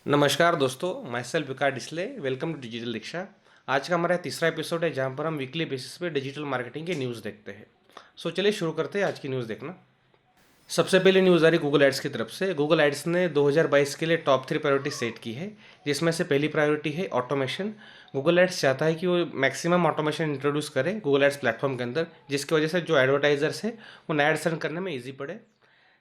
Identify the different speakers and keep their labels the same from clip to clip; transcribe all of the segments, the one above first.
Speaker 1: नमस्कार दोस्तों, मैं self Vikas Disle. Welcome to digital Diksha. आज का हमारा तीसरा एपिसोड है जहां पर हम वीकली बेसिस पे डिजिटल मार्केटिंग की न्यूज़ देखते हैं। चलिए शुरू करते हैं आज की न्यूज़ देखना। सबसे पहले न्यूज़ आ रही गूगल एड्स की तरफ से। गूगल एड्स ने 2022 के लिए टॉप 3 प्रायोरिटी सेट की है, जिसमें से पहली प्रायोरिटी है ऑटोमेशन। गूगल एड्स चाहता है कि वो मैक्सिमम ऑटोमेशन इंट्रोड्यूस करे गूगल एड्स प्लेटफॉर्म के अंदर, जिसकी वजह से जो एडवर्टाइजर्स है वो एड्स रन करने में ईजी पड़े।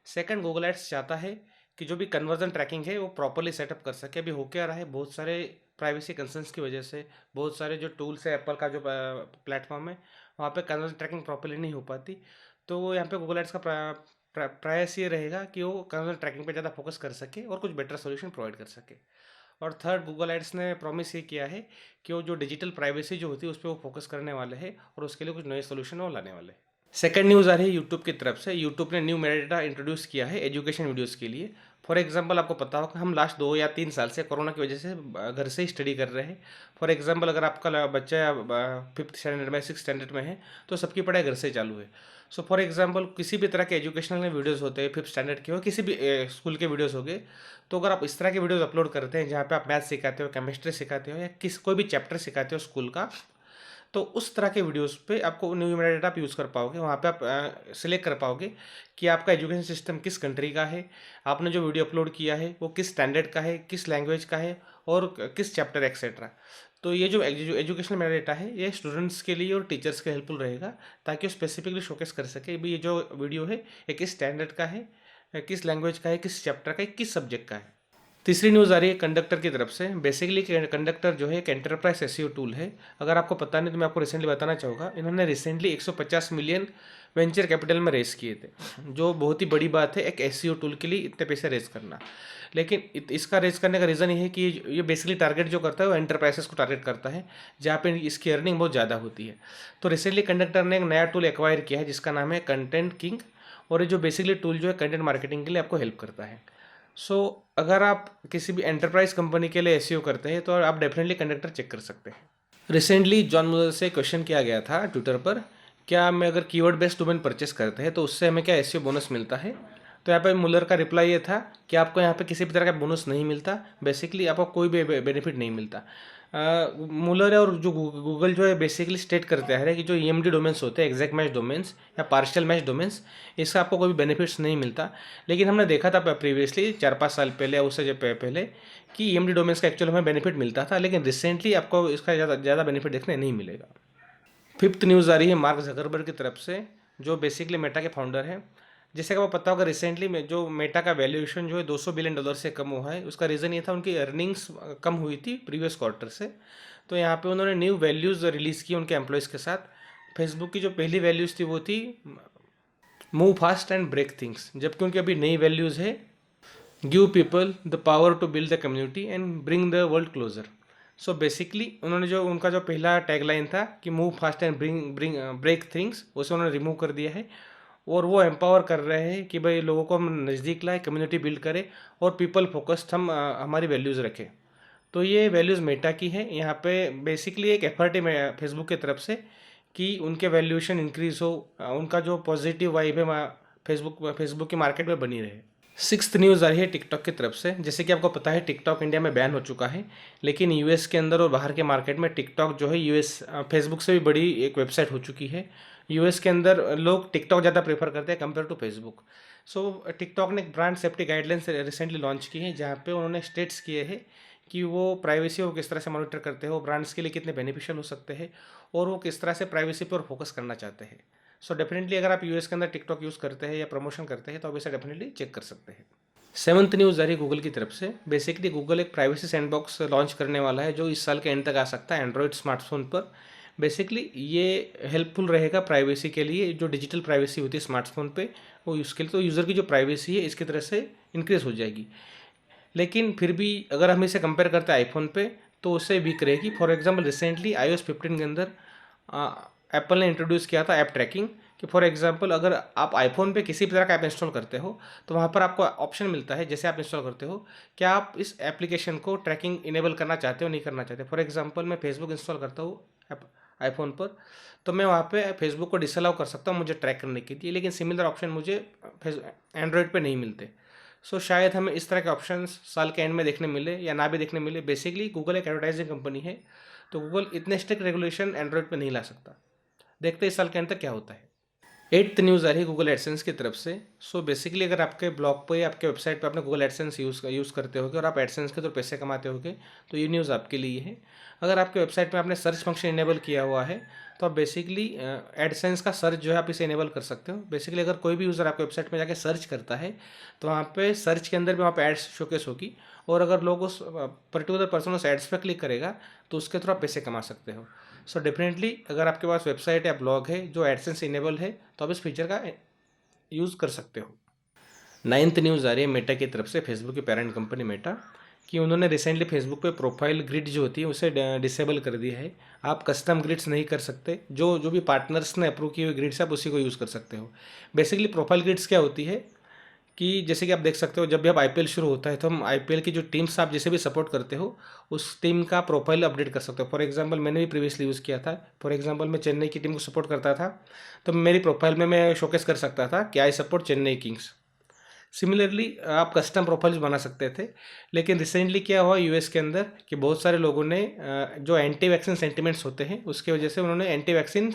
Speaker 1: सेकंड, गूगल एड्स चाहता है कि जो भी कन्वर्जन ट्रैकिंग है वो प्रॉपरली सेटअप कर सके। अभी हो क्या रहा है, बहुत सारे प्राइवेसी कंसर्न्स की वजह से बहुत सारे जो टूल्स है, एप्पल का जो प्लेटफॉर्म है, वहाँ पे कन्वर्जन ट्रैकिंग प्रॉपरली नहीं हो पाती। तो वो यहाँ पे गूगल एड्स का प्रयास ये रहेगा कि वो कन्वर्जन ट्रैकिंग पे ज़्यादा फोकस कर सके और कुछ बेटर सोल्यूशन प्रोवाइड कर सके। और थर्ड, गूगल एड्स ने प्रॉमिस ये किया है कि वो जो डिजिटल प्राइवेसी जो होती है उस पर वो फोकस करने वाले हैं और उसके लिए कुछ नए सोल्यूशन वो लाने वाले हैं। सेकंड न्यूज़ आ रही है यूट्यूब की तरफ से। यूट्यूब ने न्यू मेटाडेटा इंट्रोड्यूस किया है एजुकेशन वीडियोस के लिए। फॉर एग्जांपल, आपको पता होगा हम लास्ट 2 या 3 साल से कोरोना की वजह से घर से ही स्टडी कर रहे हैं। फॉर एग्जांपल, अगर आपका बच्चा 5th स्टैंडर्ड में 6th स्टैंडर्ड में है तो सबकी पढ़ाई घर से चालू है। सो फॉर एग्जांपल, किसी भी तरह के एजुकेशनल वीडियोस होते हैं, 5th स्टैंडर्ड के हो, किसी भी स्कूल के वीडियोस हो गए, तो अगर आप इस तरह के वीडियोस अपलोड करते हैं जहाँ पे आप मैथ सिखाते हो, केमिस्ट्री सिखाते हो या कोई भी चैप्टर सिखाते हो स्कूल का, तो उस तरह के वीडियोस पे आपको न्यू मेटा डेटा आप यूज़ कर पाओगे। वहाँ पे आप सिलेक्ट कर पाओगे कि आपका एजुकेशन सिस्टम किस कंट्री का है, आपने जो वीडियो अपलोड किया है वो किस स्टैंडर्ड का है, किस लैंग्वेज का है और किस चैप्टर एक्सेट्रा। तो ये जो एजुकेशनल मेटा डेटा है ये स्टूडेंट्स के लिए और टीचर्स के हेल्पफुल रहेगा, ताकि वो स्पेसिफिकली शोकेस कर सके भी ये जो वीडियो है ये किस स्टैंडर्ड का है, किस लैंग्वेज का है, किस चैप्टर का है, किस सब्जेक्ट का है। तीसरी न्यूज़ आ रही है कंडक्टर की तरफ से। बेसिकली कंडक्टर जो है एक एंटरप्राइज एसईओ टूल है। अगर आपको पता नहीं तो मैं आपको रिसेंटली बताना चाहूँगा, इन्होंने रिसेंटली 150 मिलियन वेंचर कैपिटल में रेस किए थे, जो बहुत ही बड़ी बात है एक एसईओ टूल के लिए इतने पैसे रेस करना। लेकिन इसका रेस करने का रीज़न ये है कि ये बेसिकली टारगेट जो करता है वो एंटरप्राइजेस को टारगेट करता है, जहाँ पे इसकी अर्निंग बहुत ज़्यादा होती है। तो रिसेंटली कंडक्टर ने एक नया टूल एक्वायर किया है जिसका नाम है कंटेंट किंग, और ये जो बेसिकली टूल जो है कंटेंट मार्केटिंग के लिए आपको हेल्प करता है। अगर आप किसी भी एंटरप्राइज कंपनी के लिए एसईओ करते हैं तो आप डेफिनेटली कंडक्टर चेक कर सकते हैं। रिसेंटली जॉन मुलर से क्वेश्चन किया गया था ट्विटर पर, क्या हमें अगर कीवर्ड बेस्ड डोमेन परचेस करते हैं तो उससे हमें क्या एसईओ बोनस मिलता है। तो यहाँ पे मुलर का रिप्लाई ये था कि आपको यहाँ पे किसी भी तरह का बोनस नहीं मिलता, बेसिकली आपको कोई भी बेनिफिट नहीं मिलता। मुलर है और जो गूगल जो है बेसिकली स्टेट करते हैं कि जो ईएमडी डोमेन्स होते हैं, एग्जैक्ट मैच डोमेन्स या पार्शियल मैच डोमेन्स, इसका आपको कोई बेनिफिट्स नहीं मिलता। लेकिन हमने देखा था प्रीवियसली 4-5 साल पहले या उससे जो पहले कि ईएमडी डोमेन्स का एक्चुअल हमें बेनिफिट मिलता था, लेकिन रिसेंटली आपको इसका ज़्यादा बेनिफिट देखने नहीं मिलेगा। फिफ्थ न्यूज़ आ रही है मार्क जकरबर्ग की तरफ से, जो बेसिकली मेटा के फाउंडर हैं। जैसे कि आपको पता होगा रिसेंटली में जो मेटा का वैल्यूएशन जो है $200 बिलियन से कम हुआ है, उसका रीज़न ये था उनकी अर्निंग्स कम हुई थी प्रीवियस क्वार्टर से। तो यहाँ पे उन्होंने न्यू वैल्यूज़ रिलीज़ की उनके एम्प्लॉयज़ के साथ। फेसबुक की जो पहली वैल्यूज़ थी वो थी move fast and break things, जबकि उनकी अभी नई वैल्यूज़ है give people the power to build the community and bring the world closer. So basically उन्होंने जो उनका जो पहला टैगलाइन था कि move fast and bring break things, उसे उन्होंने रिमूव कर दिया है और वो एम्पावर कर रहे हैं कि भाई लोगों को हम नज़दीक लाए, कम्युनिटी बिल्ड करें और पीपल फोकस्ड हम हमारी वैल्यूज़ रखें। तो ये वैल्यूज़ मेटा की है। यहाँ पे बेसिकली एक एफर्ट है फेसबुक की तरफ से कि उनके वैल्यूएशन इंक्रीज़ हो, उनका जो पॉजिटिव वाइब है फेसबुक की मार्केट में बनी रहे। सिक्स्थ न्यूज़ आ रही है टिकटॉक की तरफ से। जैसे कि आपको पता है टिकटॉक इंडिया में बैन हो चुका है, लेकिन यूएस के अंदर और बाहर के मार्केट में टिकटॉक जो है यूएस फेसबुक से भी बड़ी एक वेबसाइट हो चुकी है। यूएस के अंदर लोग टिकटॉक ज़्यादा प्रेफर करते हैं कंपेयर टू फेसबुक। टिकटॉक ने एक brand safety guidelines recently launch की है, जहाँ पे उन्होंने स्टेट्स किए हैं कि वो प्राइवेसी को किस तरह से मॉनिटर करते हैं, वो ब्रांड्स के लिए कितने बेनिफिशियल हो सकते हैं और वो किस तरह से प्राइवेसी पर फोकस करना चाहते हैं। डेफिनेटली अगर आप यूएस के अंदर टिकटॉक यूज़ करते हैं या प्रमोशन करते हैं तो आप इसे डेफिनेटली चेक कर सकते हैं। सेवंथ न्यूज़ आ रही है गूगल की तरफ से। बेसिकली गूगल एक प्राइवेसी सैंडबॉक्स लॉन्च करने वाला है जो इस साल के एंड तक आ सकता है एंड्रॉयड स्मार्टफोन पर। बेसिकली ये हेल्पफुल रहेगा प्राइवेसी के लिए, जो डिजिटल प्राइवेसी होती है स्मार्टफोन पे वो यूज़ के लिए, तो यूज़र की जो प्राइवेसी है इसकी तरह से इंक्रीज हो जाएगी। लेकिन फिर भी अगर हम इसे कंपेयर करते हैं आईफोन पे तो उससे वीक रहेगी। फॉर एग्जांपल रिसेंटली iOS 15 के अंदर एप्पल ने इंट्रोड्यूस किया था ऐप ट्रैकिंग कि फॉर एग्जांपल अगर आप आईफोन पे किसी भी तरह का ऐप इंस्टॉल करते हो तो वहाँ पर आपको ऑप्शन मिलता है, जैसे आप इंस्टॉल करते हो, क्या आप इस एप्लीकेशन को ट्रैकिंग इनेबल करना चाहते हो नहीं करना चाहते। फॉर एग्जांपल मैं फेसबुक इंस्टॉल करता हूँ आईफोन पर, तो मैं वहाँ पे फेसबुक को डिसअलाउ कर सकता हूँ मुझे ट्रैक करने के लिए, लेकिन सिमिलर ऑप्शन मुझे एंड्रॉयड पे नहीं मिलते। सो शायद हमें इस तरह के ऑप्शंस साल के एंड में देखने मिले या ना भी देखने मिले। बेसिकली गूगल एक एडवर्टाइजिंग कंपनी है, तो गूगल इतने स्ट्रिक्ट रेगुलेशन एंड्रॉयड पे नहीं ला सकता। देखते हैं इस साल के एंड तक क्या होता है। एट्थ न्यूज़ आ रही है गूगल एडसेंस की तरफ से। सो बेसिकली अगर आपके ब्लॉग पे, आपके वेबसाइट पे आपने गूगल एडसेंस यूज़ करते होगे और आप एडसेंस के थ्रू पैसे कमाते होगे, तो ये न्यूज़ आपके लिए है। अगर आपके वेबसाइट में आपने सर्च फंक्शन इनेबल किया हुआ है, तो आप बेसिकली एडसेंस का सर्च जो है आप इसे इनेबल कर सकते हो। बेसिकली अगर कोई भी यूज़र आपके वेबसाइट में जाके सर्च करता है, तो वहाँ पे सर्च के अंदर भी वहाँ पे एड्स शोकेस होगी, और अगर लोग उस पर्टिकुलर पर्सन उस एड्स पर क्लिक करेगा, तो उसके थ्रू आप पैसे कमा सकते हो। सो डेफिनेटली अगर आपके पास वेबसाइट या ब्लॉग है जो एडसेंस इनेबल है, तो आप इस फीचर का यूज़ कर सकते हो। नाइन्थ न्यूज़ आ रही है मेटा की तरफ से, फेसबुक की पेरेंट कंपनी मेटा, कि उन्होंने रिसेंटली फेसबुक पे प्रोफाइल ग्रिड जो होती है उसे डिसेबल कर दिया है। आप कस्टम ग्रिड्स नहीं कर सकते, जो जो भी पार्टनर्स ने अप्रूव किए हुए ग्रिड्स आप उसी को यूज़ कर सकते हो। बेसिकली प्रोफाइल ग्रिड्स क्या होती है कि जैसे कि आप देख सकते हो, जब भी आप आईपीएल शुरू होता है तो हम आईपीएल की जो टीम्स आप जिसे भी सपोर्ट करते हो उस टीम का प्रोफाइल अपडेट कर सकते हो। फॉर एग्जांपल मैंने भी प्रीवियसली यूज़ किया था। फॉर एग्जांपल मैं चेन्नई की टीम को सपोर्ट करता था, तो मेरी प्रोफाइल में मैं शोकेस कर सकता था कि I support Chennai Kings. Similarly आप कस्टम प्रोफाइल्स बना सकते थे। लेकिन रिसेंटली क्या हुआ यूएस के अंदर कि बहुत सारे लोगों ने जो एंटी वैक्सीन सेंटिमेंट्स होते हैं उसकी वजह से उन्होंने एंटी वैक्सीन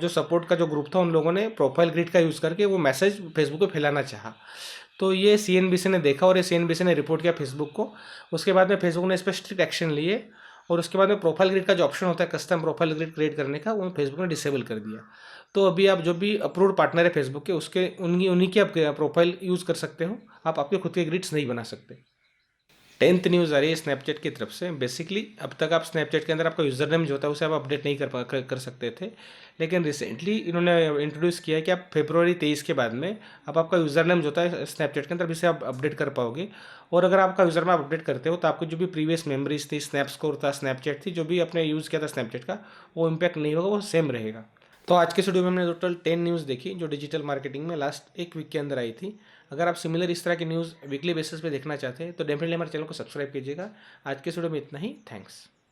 Speaker 1: जो सपोर्ट का जो ग्रुप था उन लोगों ने प्रोफाइल ग्रिड का यूज़ करके वो मैसेज फेसबुक पे फैलाना चाहा। तो ये सीएनबीसी ने देखा और ये सीएनबीसी ने रिपोर्ट किया फेसबुक को। उसके बाद में फेसबुक ने इस पर स्ट्रिक्ट एक्शन लिए, और उसके बाद में प्रोफाइल ग्रिड का जो ऑप्शन होता है कस्टम प्रोफाइल ग्रिड क्रिएट करने का, वो फेसबुक ने डिसेबल कर दिया। तो अभी आप जो भी अप्रूव्ड पार्टनर है फेसबुक के, उसके उन्हीं उन्हीं की आप प्रोफाइल यूज़ कर सकते हो, आप आपके खुद के ग्रिड्स नहीं बना सकते। टेंथ न्यूज़ आ रही है स्नैपचैट की तरफ से। बेसिकली अब तक आप स्नैपचैट के अंदर आपका यूज़र नेम जो होता है उसे आप अपडेट नहीं कर सकते थे, लेकिन रिसेंटली इन्होंने इंट्रोड्यूस किया है कि आप फरवरी 23 के बाद में आप आपका यूज़र नेम जो होता है स्नैपचैट के अंदर इसे आप अपडेट कर पाओगे। और अगर आपका यूज़र नेम अपडेट करते हो तो आपको जो भी प्रीवियस मेमोरीज थी, स्नैप स्कोर था, स्नैपचैट थी, जो भी आपने यूज़ किया था स्नैपचैट का, वो इम्पैक्ट नहीं होगा, वो सेम रहेगा। तो आज के वीडियो में हमने टोटल 10 न्यूज़ देखी जो डिजिटल मार्केटिंग में लास्ट एक वीक के अंदर आई थी। अगर आप सिमिलर इस तरह की न्यूज़ वीकली बेसिस पे देखना चाहते हैं तो डेफिनेटली हमारे चैनल को सब्सक्राइब कीजिएगा। आज के वीडियो में इतना ही। थैंक्स।